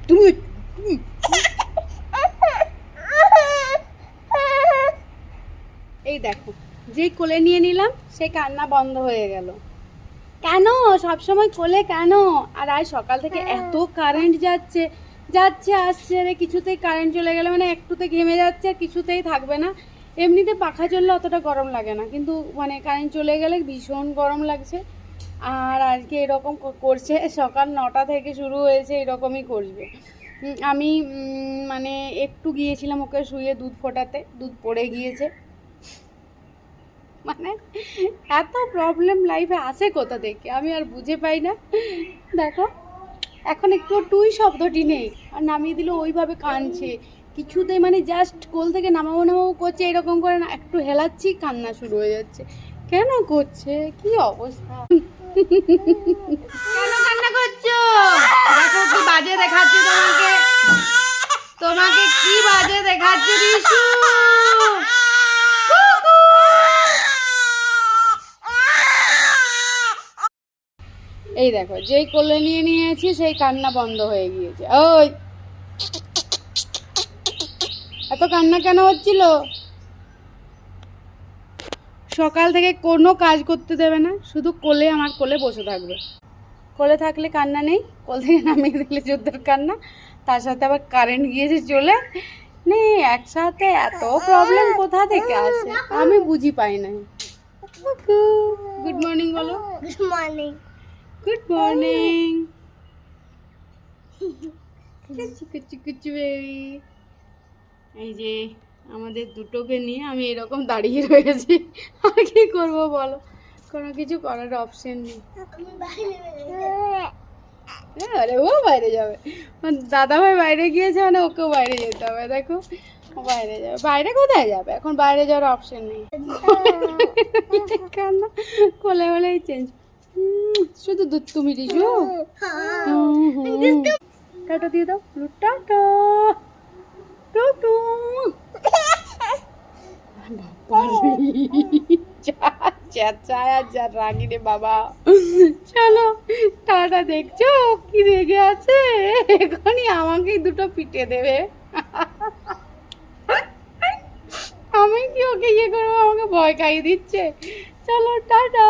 তুমি এই দেখো, যেই কোলে নিয়ে নিলাম সেই কান্না বন্ধ হয়ে গেল। কেন সবসময় কোলে কেন? আর আজ সকাল থেকে এত কারেন্ট যাচ্ছে যাচ্ছে আসছে, রে কিছুতেই কারেন্ট চলে গেলে মানে একটুতে ঘেমে যাচ্ছে আর কিছুতেই থাকবে না। এমনিতে পাখা চললে অতটা গরম লাগে না, কিন্তু মানে কারেন্ট চলে গেলে ভীষণ গরম লাগছে। আর আজকে এরকম করছে, সকাল 9টা থেকে শুরু হয়েছে, এরকমই করবে। আমি মানে একটু গিয়েছিলাম ওকে শুয়ে দুধ ফোটাতে, দুধ পড়ে গিয়েছে। মানে এত প্রবলেম লাইফে আসে কোথা থেকে আমি আর বুঝে পাই না। দেখো এখন একটু টুই শব্দটি নেই, আর নামিয়ে দিল ওইভাবে কাঁদছে কিছুতেই, মানে জাস্ট কোল থেকে নামাবো নামাবো করছে, এরকম করে না একটু হেলাচ্ছি কান্না শুরু হয়ে যাচ্ছে। কেন করছে, কি অবস্থা? কেন কান্না করছো? দেখো কি বাজে দেখাচ্ছে তোমাকে, তোমাকে কি বাজে দেখাচ্ছে রিশু। এই দেখো, যেই কোলে নিয়ে নিয়েছি সেই কান্না বন্ধ হয়ে গিয়েছে। ওই এত কান্না কেন হচ্ছিল? সকাল থেকে কোনো কাজ করতে দেবে না, শুধু কোলে, আমার কোলে বসে থাকবে। কোলে থাকলে কান্না নেই, কোল থেকে নামিয়ে দিলে যুদ্ধের কান্না, তার সাথে আবার কারেন্ট গিয়েছে চলে নেই, একসাথে এত প্রবলেম কোথা থেকে আসে আমি বুঝি পাই না। গুড মর্নিং বলো। Good morning. Good morning. কুচু কুচু বেবি। এই যে আমাদের দুটোকে নিয়ে আমি এরকম দাঁড়িয়ে রয়েছি, আর কি করবো বলো, কোনো কিছু করার অপশন নেই। আরে ও বাইরে যাবে, দাদা ভাই বাইরে গিয়েছে মানে ওকেও বাইরে যেতে হবে। দেখো ও বাইরে যাবে, বাইরে কোথায় যাবে, এখন বাইরে যাওয়ার অপশন নেই। কান্না কোলে হলেই চেঞ্জ, শুধু দুধ তুমি রিশু। টাটা দিয়ে দাও, টাটা টুটু। যা রাগি রে বাবা। চলো টাটা। দেখছো কি রেগে আছে, এখনই আমাকেই দুটো পিটে দেবে। আমি কি ওকে ইয়ে করবো, আমাকে ভয় খাইয়ে দিচ্ছে। চলো টাটা।